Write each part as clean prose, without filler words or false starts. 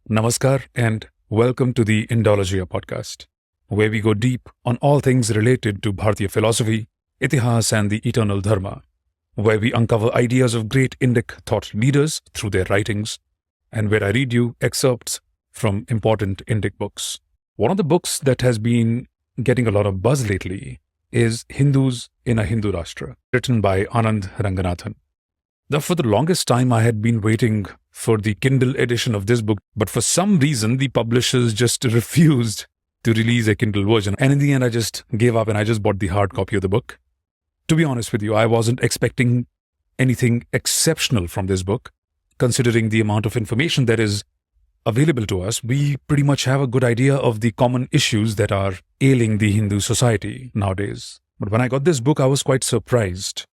Namaskar and welcome to the Indology podcast, where we go deep on all things related to Bharatiya philosophy, Itihas and the eternal Dharma, where we uncover ideas of great Indic thought leaders through their writings, and where I read you excerpts from important Indic books. One of the books that has been getting a lot of buzz lately is Hindus in a Hindu Rashtra, written by Anand Ranganathan. Now, for the longest time, I had been waiting for the Kindle edition of this book, but for some reason, the publishers just refused to release a Kindle version. And in the end, I just gave up and I just bought the hard copy of the book. To be honest with you, I wasn't expecting anything exceptional from this book. Considering the amount of information that is available to us, we pretty much have a good idea of the common issues that are ailing the Hindu society nowadays. But when I got this book, I was quite surprised.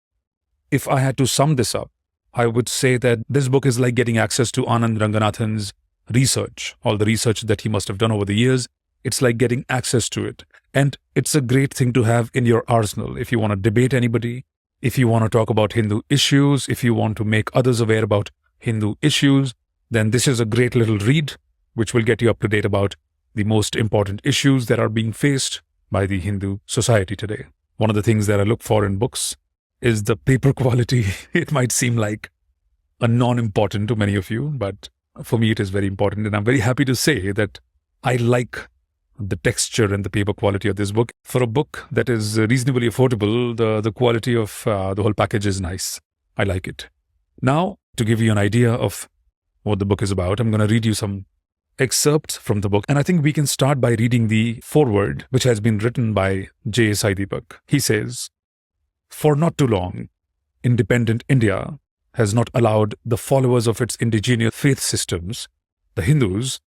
If I had to sum this up, I would say that this book is like getting access to Anand Ranganathan's research, all the research that he must have done over the years. It's like getting access to it. And it's a great thing to have in your arsenal if you want to debate anybody, if you want to talk about Hindu issues, if you want to make others aware about Hindu issues, then this is a great little read which will get you up to date about the most important issues that are being faced by the Hindu society today. One of the things that I look for in books is the paper quality. It might seem like a non-important to many of you, but for me it is very important. And I'm very happy to say that I like the texture and the paper quality of this book. For a book that is reasonably affordable, the quality of the whole package is nice. I like it. Now, to give you an idea of what the book is about, I'm going to read you some excerpts from the book. And I think we can start by reading the foreword, which has been written by J. Sai Deepak. He says, "For not too long, independent India has not allowed the followers of its indigenous faith systems, the Hindus,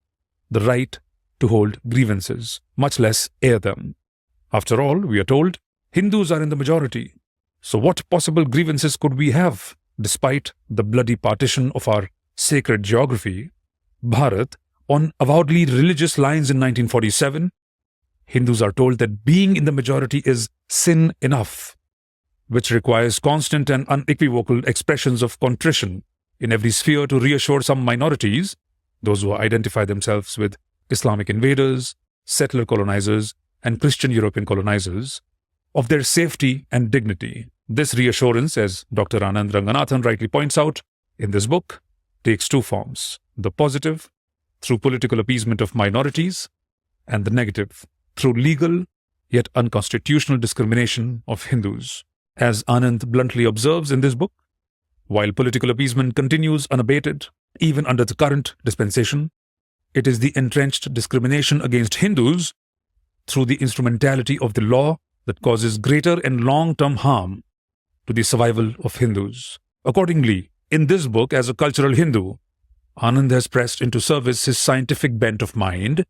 the right to hold grievances, much less air them. After all, we are told, Hindus are in the majority. So what possible grievances could we have, despite the bloody partition of our sacred geography, Bharat, on avowedly religious lines in 1947? Hindus are told that being in the majority is sin enough, which requires constant and unequivocal expressions of contrition in every sphere to reassure some minorities, those who identify themselves with Islamic invaders, settler colonizers, and Christian European colonizers, of their safety and dignity. This reassurance, as Dr. Anand Ranganathan rightly points out in this book, takes two forms: the positive, through political appeasement of minorities, and the negative, through legal yet unconstitutional discrimination of Hindus. As Anand bluntly observes in this book, while political appeasement continues unabated, even under the current dispensation, it is the entrenched discrimination against Hindus through the instrumentality of the law that causes greater and long-term harm to the survival of Hindus. Accordingly, in this book, as a cultural Hindu, Anand has pressed into service his scientific bent of mind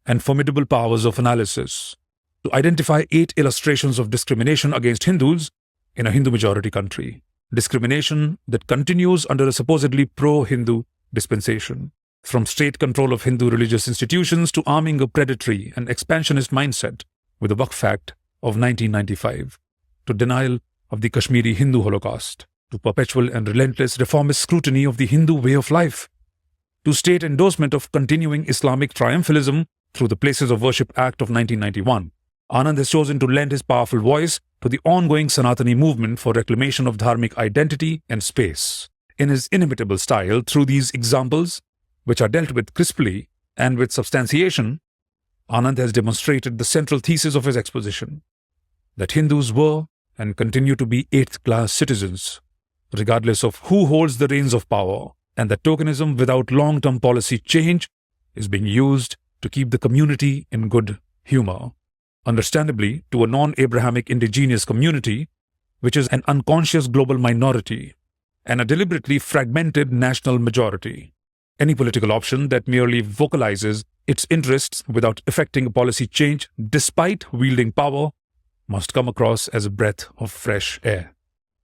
and formidable powers of analysis to identify 8 illustrations of discrimination against Hindus in a Hindu-majority country. Discrimination that continues under a supposedly pro-Hindu dispensation. From state control of Hindu religious institutions to arming a predatory and expansionist mindset with the Waqf Act of 1995, to denial of the Kashmiri Hindu Holocaust, to perpetual and relentless reformist scrutiny of the Hindu way of life, to state endorsement of continuing Islamic triumphalism through the Places of Worship Act of 1991. Anand has chosen to lend his powerful voice to the ongoing Sanatani movement for reclamation of dharmic identity and space. In his inimitable style, through these examples, which are dealt with crisply and with substantiation, Anand has demonstrated the central thesis of his exposition, that Hindus were and continue to be 8th-class citizens, regardless of who holds the reins of power, and that tokenism without long-term policy change is being used to keep the community in good humor. Understandably, to a non-Abrahamic indigenous community, which is an unconscious global minority and a deliberately fragmented national majority. Any political option that merely vocalizes its interests without effecting a policy change despite wielding power must come across as a breath of fresh air.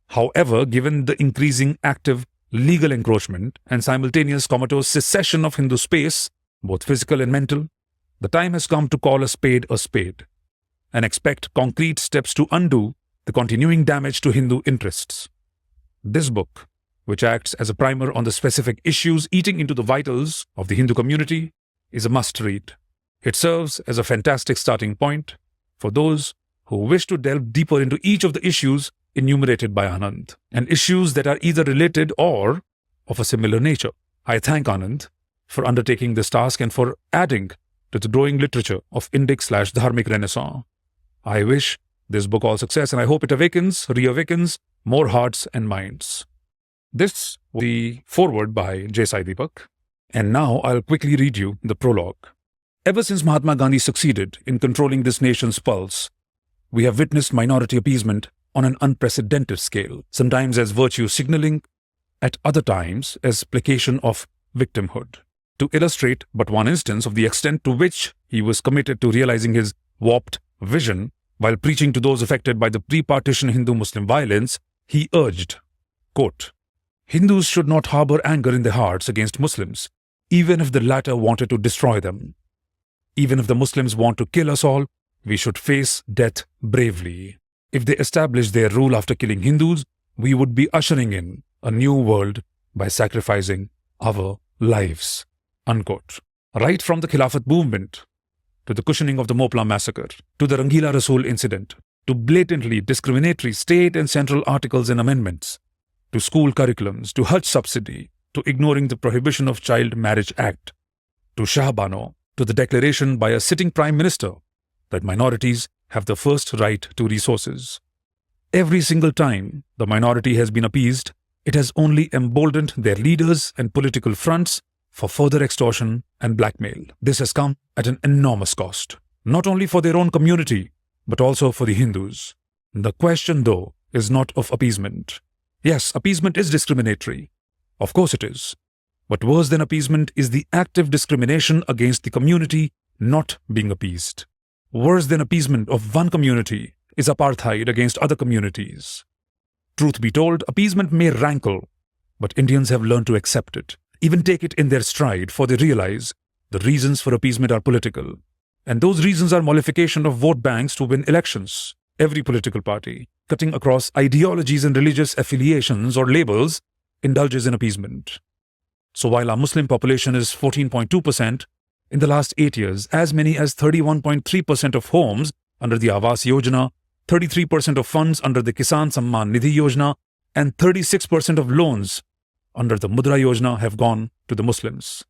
However, given the increasing active legal encroachment and simultaneous comatose secession of Hindu space, both physical and mental, the time has come to call a spade and expect concrete steps to undo the continuing damage to Hindu interests. This book which acts as a primer on the specific issues eating into the vitals of the Hindu community, is a must-read. It serves as a fantastic starting point for those who wish to delve deeper into each of the issues enumerated by Anand, and issues that are either related or of a similar nature. I thank Anand for undertaking this task and for adding to the growing literature of Indic/Dharmic Renaissance. I wish this book all success, and I hope it reawakens more hearts and minds. This was the foreword by J. Sai Deepak, and now I'll quickly read you the prologue. Ever since Mahatma Gandhi succeeded in controlling this nation's pulse, we have witnessed minority appeasement on an unprecedented scale, sometimes as virtue signaling, at other times as placation of victimhood. To illustrate but one instance of the extent to which he was committed to realizing his warped vision while preaching to those affected by the pre-partition Hindu-Muslim violence, he urged, quote, "Hindus should not harbor anger in their hearts against Muslims, even if the latter wanted to destroy them. Even if the Muslims want to kill us all, we should face death bravely. If they establish their rule after killing Hindus, we would be ushering in a new world by sacrificing our lives." Unquote. Right from the Khilafat movement, to the cushioning of the Mopla massacre, to the Rangila Rasool incident, to blatantly discriminatory state and central articles and amendments, to school curriculums, to Hajj subsidy, to ignoring the Prohibition of Child Marriage Act, to Shah Bano, to the declaration by a sitting Prime Minister that minorities have the first right to resources. Every single time the minority has been appeased, it has only emboldened their leaders and political fronts for further extortion and blackmail. This has come at an enormous cost, not only for their own community, but also for the Hindus. The question, though, is not of appeasement. Yes, appeasement is discriminatory. Of course it is. But worse than appeasement is the active discrimination against the community not being appeased. Worse than appeasement of one community is apartheid against other communities. Truth be told, appeasement may rankle, but Indians have learned to accept it, even take it in their stride, for they realize the reasons for appeasement are political. And those reasons are mollification of vote banks to win elections. Every political party, cutting across ideologies and religious affiliations or labels, indulges in appeasement. So while our Muslim population is 14.2%, in the last 8 years, as many as 31.3% of homes under the Awas Yojana, 33% of funds under the Kisan Samman Nidhi Yojana, and 36% of loans under the Mudra Yojana have gone to the Muslims.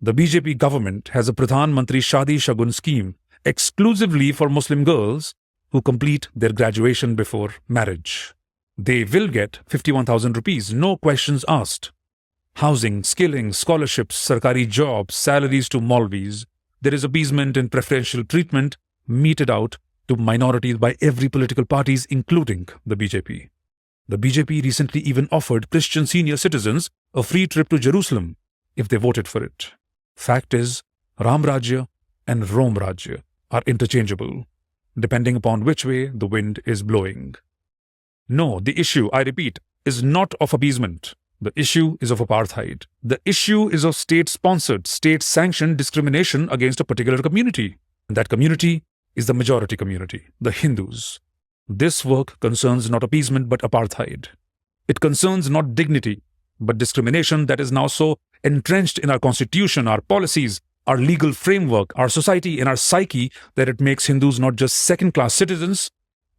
The BJP government has a Pradhan Mantri Shadi Shagun scheme exclusively for Muslim girls who complete their graduation before marriage. They will get 51,000 rupees, no questions asked. Housing, skilling, scholarships, sarkari jobs, salaries to Maulvis. There is appeasement and preferential treatment meted out to minorities by every political parties, including the BJP. The BJP recently even offered Christian senior citizens a free trip to Jerusalem if they voted for it. Fact is, Ram Rajya and Rom Rajya are interchangeable, depending upon which way the wind is blowing. No, the issue, I repeat, is not of appeasement. The issue is of apartheid. The issue is of state-sponsored, state-sanctioned discrimination against a particular community. And that community is the majority community, the Hindus. This work concerns not appeasement but apartheid. It concerns not dignity, but discrimination that is now so entrenched in our constitution, our policies, our legal framework, our society, and our psyche that it makes Hindus not just second-class citizens,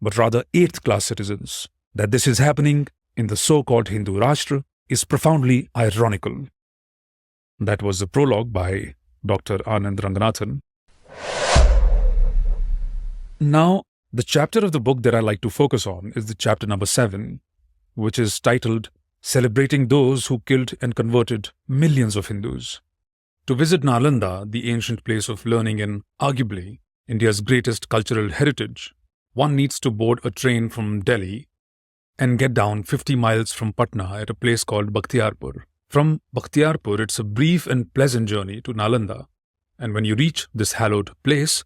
but rather eighth-class citizens. That this is happening in the so-called Hindu Rashtra is profoundly ironical. That was the prologue by Dr. Anand Ranganathan. Now, the chapter of the book that I like to focus on is the chapter number 7, which is titled Celebrating Those Who Killed and Converted Millions of Hindus. To visit Nalanda, the ancient place of learning and arguably India's greatest cultural heritage, one needs to board a train from Delhi and get down 50 miles from Patna at a place called Bakhtiarpur. From Bakhtiarpur, it's a brief and pleasant journey to Nalanda. And when you reach this hallowed place,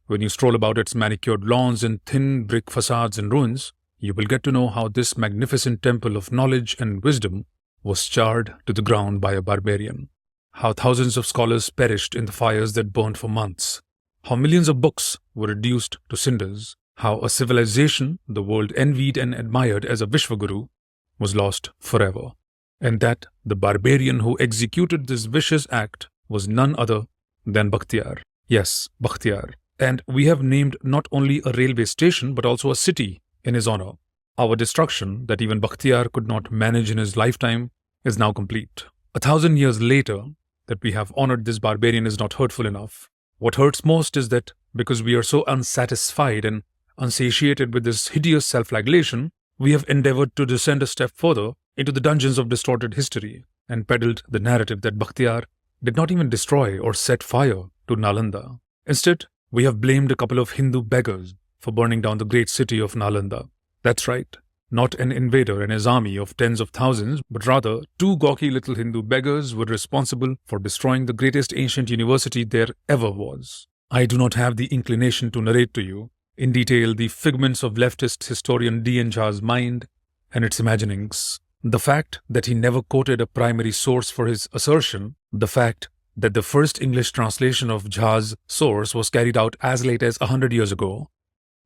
when you stroll about its manicured lawns and thin brick facades and ruins, you will get to know how this magnificent temple of knowledge and wisdom was charred to the ground by a barbarian. How thousands of scholars perished in the fires that burned for months. How millions of books were reduced to cinders. How a civilization the world envied and admired as a Vishwaguru was lost forever. and that the barbarian who executed this vicious act was none other than Bakhtiyar. Yes, Bakhtiyar. And we have named not only a railway station but also a city in his honor. Our destruction, that even Bakhtiyar could not manage in his lifetime, is now complete. 1,000 years later, that we have honored this barbarian is not hurtful enough. What hurts most is that because we are so unsatisfied and unsatiated with this hideous self-flagellation, we have endeavored to descend a step further into the dungeons of distorted history and peddled the narrative that Bakhtiyar did not even destroy or set fire to Nalanda. Instead, we have blamed a couple of Hindu beggars for burning down the great city of Nalanda. That's right, not an invader and his army of tens of thousands, but rather two gawky little Hindu beggars were responsible for destroying the greatest ancient university there ever was. I do not have the inclination to narrate to you in detail the figments of leftist historian D.N. Jha's mind and its imaginings. The fact that he never quoted a primary source for his assertion, the fact that the first English translation of Jha's source was carried out as late as 100 years ago,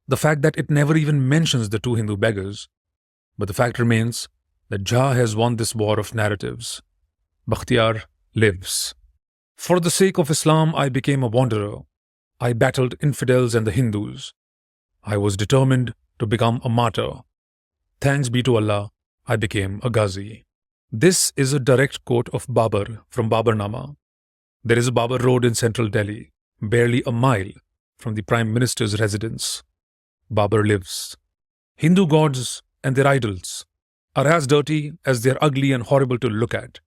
the fact that it never even mentions the two Hindu beggars, but the fact remains that Jha has won this war of narratives. Bakhtiyar lives. For the sake of Islam, I became a wanderer. I battled infidels and the Hindus. I was determined to become a martyr. Thanks be to Allah, I became a Ghazi. This is a direct quote of Babur from Babarnama. There is a Babur Road in central Delhi, barely a mile from the Prime Minister's residence. Babur lives. Hindu gods and their idols are as dirty as they are ugly and horrible to look at,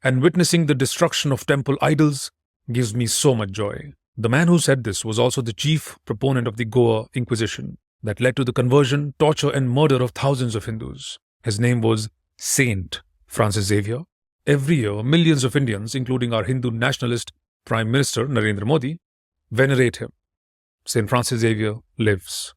and witnessing the destruction of temple idols gives me so much joy. The man who said this was also the chief proponent of the Goa Inquisition that led to the conversion, torture and murder of thousands of Hindus. His name was Saint Francis Xavier. Every year, millions of Indians, including our Hindu nationalist Prime Minister Narendra Modi, venerate him. Saint Francis Xavier lives.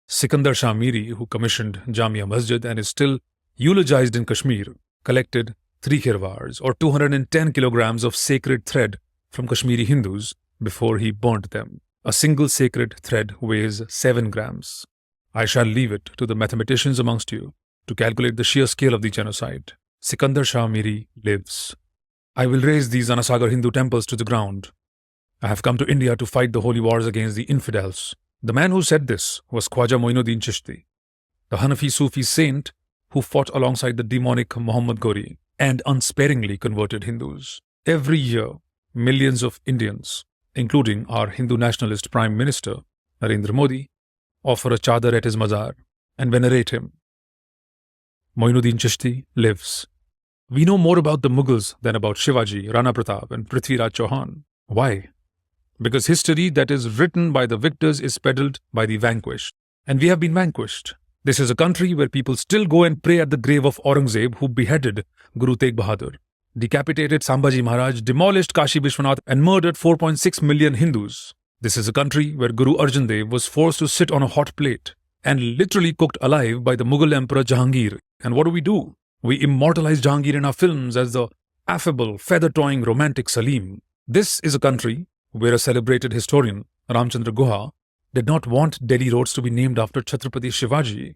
Sikandar Shah Miri, who commissioned Jamia Masjid and is still eulogized in Kashmir, collected 3 khirwars or 210 kilograms of sacred thread from Kashmiri Hindus before he burnt them. A single sacred thread weighs 7 grams. I shall leave it to the mathematicians amongst you to calculate the sheer scale of the genocide. Sikandar Shah Miri lives. I will raise these Anasagar Hindu temples to the ground. I have come to India to fight the holy wars against the infidels. The man who said this was Khwaja Moinuddin Chishti, the Hanafi Sufi saint who fought alongside the demonic Muhammad Ghori and unsparingly converted Hindus. Every year, millions of Indians, including our Hindu nationalist Prime Minister Narendra Modi, offer a chadar at his mazar and venerate him. Moinuddin Chishti lives. We know more about the Mughals than about Shivaji, Rana Pratap and Prithviraj Chauhan. Why? Because history that is written by the victors is peddled by the vanquished. And we have been vanquished. This is a country where people still go and pray at the grave of Aurangzeb, who beheaded Guru Tegh Bahadur, decapitated Sambhaji Maharaj, demolished Kashi Vishwanath and murdered 4.6 million Hindus. This is a country where Guru Arjan Dev was forced to sit on a hot plate and literally cooked alive by the Mughal Emperor Jahangir. And what do? We immortalize Jahangir in our films as the affable, feather-toying, romantic Salim. This is a country where a celebrated historian, Ramchandra Guha, did not want Delhi roads to be named after Chhatrapati Shivaji,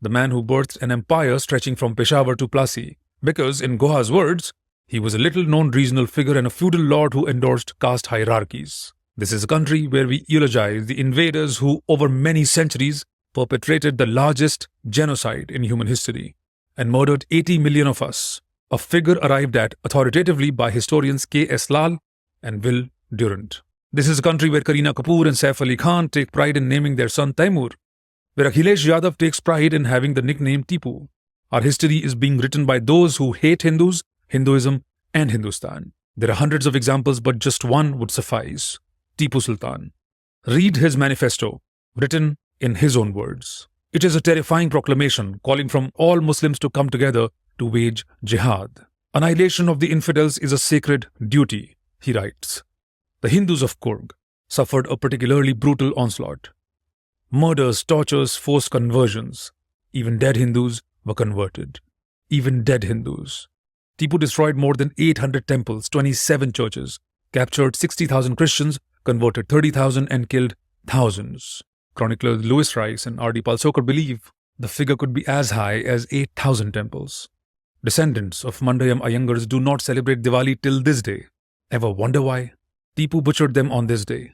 the man who birthed an empire stretching from Peshawar to Plassey, because, in Guha's words, he was a little-known regional figure and a feudal lord who endorsed caste hierarchies. This is a country where we eulogize the invaders who, over many centuries, perpetrated the largest genocide in human history and murdered 80 million of us, a figure arrived at authoritatively by historians K.S. Lal and Will Durant. This is a country where Kareena Kapoor and Saif Ali Khan take pride in naming their son Taimur, where Akhilesh Yadav takes pride in having the nickname Tipu. Our history is being written by those who hate Hindus, Hinduism, and Hindustan. There are hundreds of examples, but just one would suffice. Tipu Sultan. Read his manifesto, written in his own words. It is a terrifying proclamation calling from all Muslims to come together to wage jihad. Annihilation of the infidels is a sacred duty, he writes. The Hindus of Coorg suffered a particularly brutal onslaught. Murders, tortures, forced conversions. Even dead Hindus were converted. Even dead Hindus. Tipu destroyed more than 800 temples, 27 churches, captured 60,000 Christians, converted 30,000 and killed thousands. Chroniclers Louis Rice and R.D. Palsokar believe the figure could be as high as 8,000 temples. Descendants of Mandayam Iyengars do not celebrate Diwali till this day. Ever wonder why? Tipu butchered them on this day.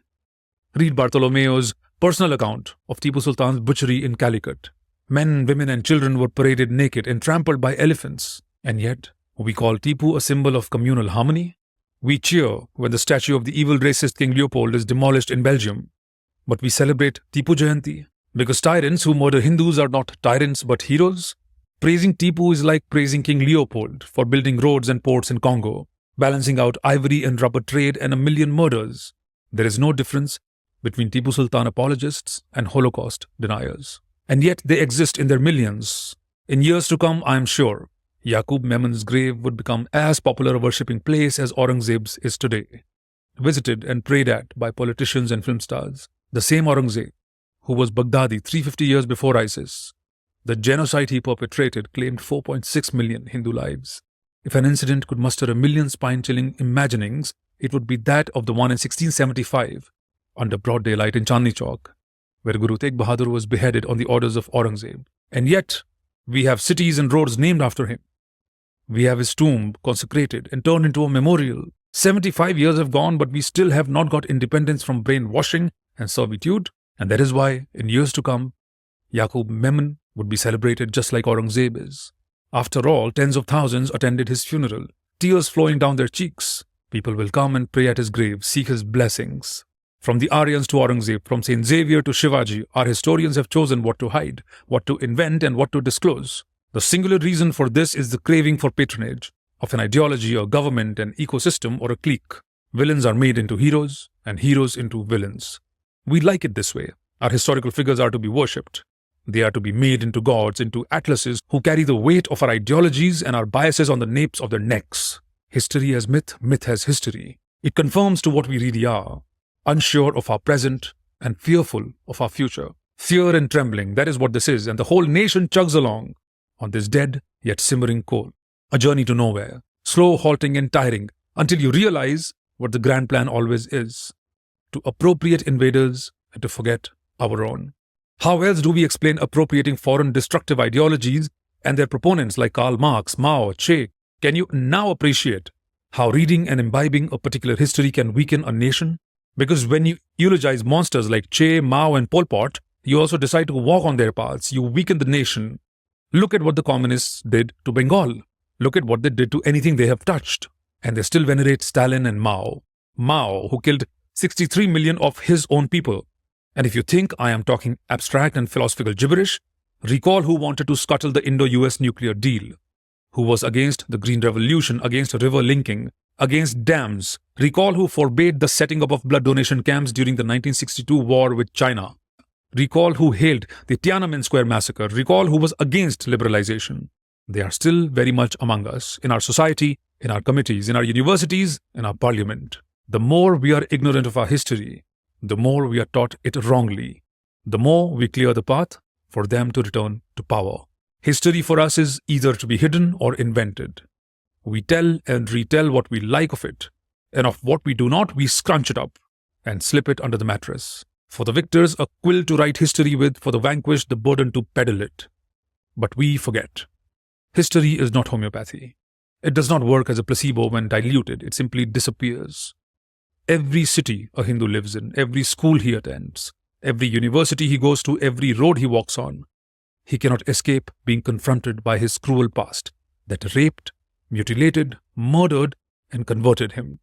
Read Bartholomeo's personal account of Tipu Sultan's butchery in Calicut. Men, women and children were paraded naked and trampled by elephants. And yet, we call Tipu a symbol of communal harmony. We cheer when the statue of the evil racist King Leopold is demolished in Belgium. But we celebrate Tipu Jayanti because tyrants who murder Hindus are not tyrants but heroes. Praising Tipu is like praising King Leopold for building roads and ports in Congo, balancing out ivory and rubber trade and a million murders. There is no difference between Tipu Sultan apologists and Holocaust deniers. And yet they exist in their millions. In years to come, I am sure, Yaqub Memnon's grave would become as popular a worshipping place as Aurangzeb's is today. Visited and prayed at by politicians and film stars, the same Aurangzeb, who was Baghdadi 350 years before ISIS. The genocide he perpetrated claimed 4.6 million Hindu lives. If an incident could muster a million spine-chilling imaginings, it would be that of the one in 1675, under broad daylight in Chandni Chowk, where Guru Tegh Bahadur was beheaded on the orders of Aurangzeb. And yet, we have cities and roads named after him. We have his tomb consecrated and turned into a memorial. 75 years have gone, but we still have not got independence from brainwashing and servitude. And that is why, in years to come, Yaqub Memon would be celebrated just like Aurangzeb is. After all, tens of thousands attended his funeral, tears flowing down their cheeks. People will come and pray at his grave, seek his blessings. From the Aryans to Aurangzeb, from Saint Xavier to Shivaji, our historians have chosen what to hide, what to invent and what to disclose. The singular reason for this is the craving for patronage of an ideology, a government, an ecosystem or a clique. Villains are made into heroes and heroes into villains. We like it this way. Our historical figures are to be worshipped. They are to be made into gods, into atlases who carry the weight of our ideologies and our biases on the napes of their necks. History as myth, myth as history. It conforms to what we really are. Unsure of our present and fearful of our future. Fear and trembling, that is what this is, and the whole nation chugs along on this dead yet simmering coal. A journey to nowhere, slow, halting and tiring, until you realize what the grand plan always is. To appropriate invaders and to forget our own. How else do we explain appropriating foreign destructive ideologies and their proponents like Karl Marx, Mao, Che? Can you now appreciate how reading and imbibing a particular history can weaken a nation? Because when you eulogize monsters like Che, Mao and Pol Pot, you also decide to walk on their paths. You weaken the nation. Look at what the communists did to Bengal. Look at what they did to anything they have touched. And they still venerate Stalin and Mao. Mao, who killed 63 million of his own people. And if you think I am talking abstract and philosophical gibberish, recall who wanted to scuttle the Indo-US nuclear deal, who was against the Green Revolution, against river linking, against dams. Recall who forbade the setting up of blood donation camps during the 1962 war with China. Recall who hailed the Tiananmen Square massacre. Recall who was against liberalization. They are still very much among us, in our society, in our committees, in our universities, in our parliament. The more we are ignorant of our history, the more we are taught it wrongly. The more we clear the path for them to return to power. History for us is either to be hidden or invented. We tell and retell what we like of it, and of what we do not, we scrunch it up and slip it under the mattress. For the victors, a quill to write history with, for the vanquished, the burden to peddle it. But we forget. History is not homeopathy. It does not work as a placebo when diluted. It simply disappears. Every city a Hindu lives in, every school he attends, every university he goes to, every road he walks on, he cannot escape being confronted by his cruel past that raped, mutilated, murdered, and converted him.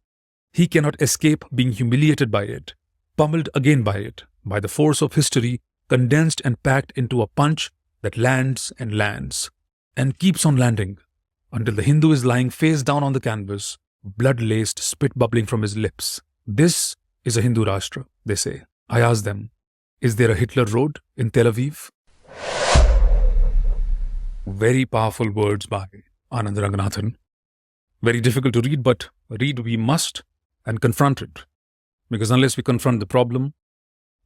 He cannot escape being humiliated by it, pummeled again by it, by the force of history, condensed and packed into a punch that lands and keeps on landing, until the Hindu is lying face down on the canvas, blood-laced, spit bubbling from his lips. This is a Hindu Rashtra, they say. I ask them, is there a Hitler Road in Tel Aviv? Very powerful words by Anand Ranganathan. Very difficult to read, but read we must and confront it. Because unless we confront the problem,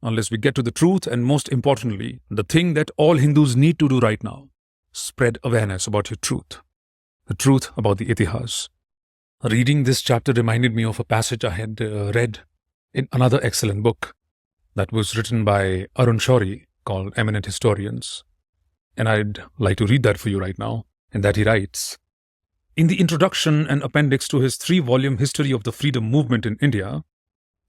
unless we get to the truth, and most importantly, the thing that all Hindus need to do right now, spread awareness about your truth. The truth about the Itihas. Reading this chapter reminded me of a passage I had read in another excellent book that was written by Arun Shourie called Eminent Historians. And I'd like to read that for you right now. And that he writes, In the introduction and appendix to his 3-volume History of the Freedom Movement in India,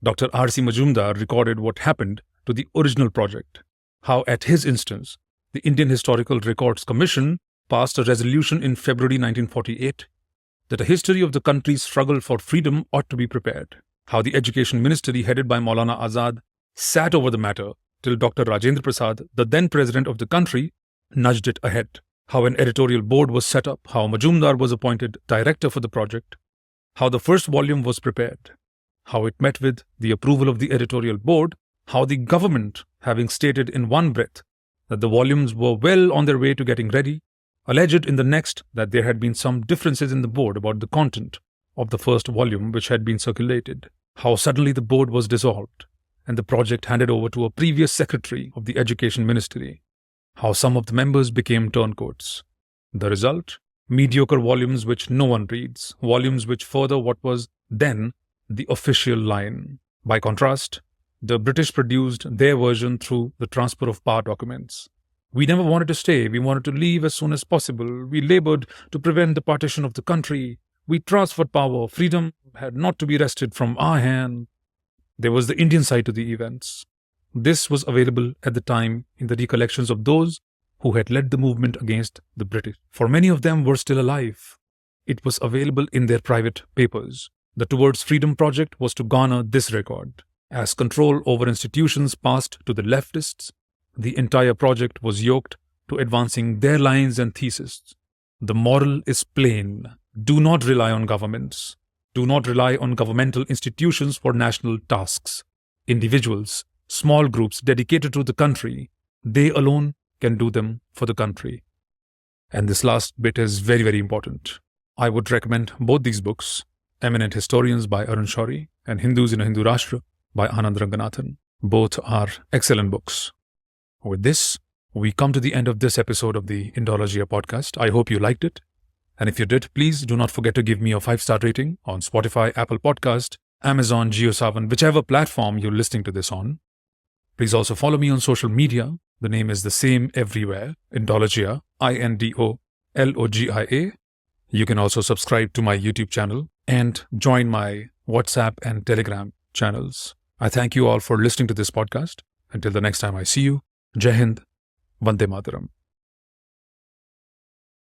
Dr. R.C. Majumdar recorded what happened to the original project, how at his instance, the Indian Historical Records Commission passed a resolution in February 1948 that a history of the country's struggle for freedom ought to be prepared, how the Education Ministry headed by Maulana Azad sat over the matter till Dr. Rajendra Prasad, the then president of the country, nudged it ahead, how an editorial board was set up, how Majumdar was appointed director for the project, how the first volume was prepared, how it met with the approval of the editorial board, how the government, having stated in one breath that the volumes were well on their way to getting ready, alleged in the next that there had been some differences in the board about the content of the first volume which had been circulated, how suddenly the board was dissolved and the project handed over to a previous secretary of the Education Ministry, how some of the members became turncoats. The result? Mediocre volumes which no one reads, volumes which further what was then the official line. By contrast, the British produced their version through the transfer of power documents. We never wanted to stay, we wanted to leave as soon as possible. We labored to prevent the partition of the country. We transferred power. Freedom had not to be wrested from our hand. There was the Indian side to the events. This was available at the time in the recollections of those who had led the movement against the British. For many of them were still alive. It was available in their private papers. The Towards Freedom project was to garner this record. As control over institutions passed to the leftists, the entire project was yoked to advancing their lines and theses. The moral is plain. Do not rely on governments. Do not rely on governmental institutions for national tasks. Individuals, small groups dedicated to the country, they alone can do them for the country. And this last bit is very, very important. I would recommend both these books, Eminent Historians by Arun Shourie and Hindus in a Hindu Rashtra by Anand Ranganathan. Both are excellent books. With this, we come to the end of this episode of the Indologia podcast. I hope you liked it. And if you did, please do not forget to give me a 5-star rating on Spotify, Apple Podcast, Amazon, JioSaavn, whichever platform you're listening to this on. Please also follow me on social media. The name is the same everywhere, Indologia, INDOLOGIA. You can also subscribe to my YouTube channel and join my WhatsApp and Telegram channels. I thank you all for listening to this podcast. Until the next time I see you, Jai Hind, Vande Mataram.